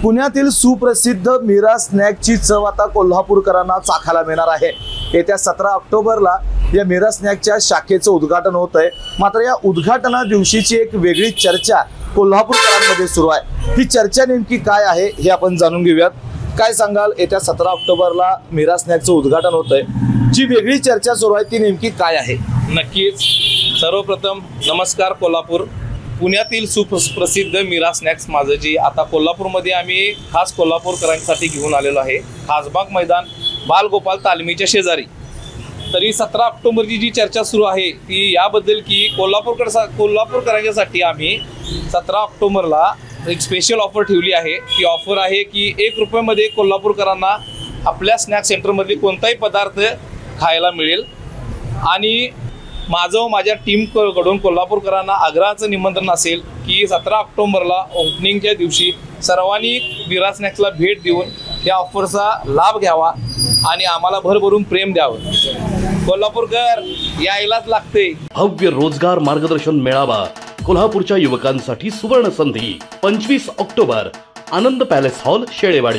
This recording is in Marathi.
पुण्यातील सुप्रसिद्ध मीरा स्नॅकची चव आता कोल्हापूरकरांना चाखायला मिळणार आहे। येत्या 17 ऑक्टोबरला या मीरा स्नॅकच्या शाखेचं उद्घाटन होत आहे। मात्र या उद्घाटना दिवशीची एक वेगळी चर्चा कोल्हापूरकरांमध्ये सुरू आहे। ही चर्चा नेमकी काय आहे हे आपण जाणून घेऊयात। काय सांगाल, येत्या 17 ऑक्टोबरला मीरा स्नॅकचं उद्घाटन होत आहे, जी वेगळी चर्चा सुरू आहे ती नेमकी काय आहे? नक्कीच। सर्वप्रथम नमस्कार कोल्हापूर। पुण्यातील सुप्रसिद्ध मीरा स्नॅक्स माझं जी आता कोल्हापूरमध्ये आम्ही खास कोल्हापूरकरांसाठी घेऊन आलेलो आहे। खासबाग मैदान बालगोपाल तालमीच्या शेजारी। तरी 17 ऑक्टोबरची जी चर्चा सुरू आहे ती याबद्दल की कोल्हापूरकरांच्यासाठी आम्ही 17 ऑक्टोबरला एक स्पेशल ऑफर ठेवली आहे। ती ऑफर आहे की 1 रुपयामध्ये कोल्हापूरकरांना आपल्या स्नॅक सेंटरमधले कोणताही पदार्थ खायला मिळेल। आणि माझं माझ्या टीमकडून कोल्हापूरकरांना आग्रहाचं निमंत्रण असेल की 17 ऑक्टोबरला ओपनिंगच्या दिवशी सर्वांनी मीरा स्नॅक्सला भेट देऊन या ऑफरचा लाभ घ्यावा आणि आम्हाला भरभरून प्रेम द्यावं। कोल्हापूरकर यायलाच लागते। भव्य रोजगार मार्गदर्शन मेळावा कोल्हापूरच्या युवकांसाठी सुवर्ण संधी 25 ऑक्टोबर आनंद पॅलेस हॉल शेळेवाडी।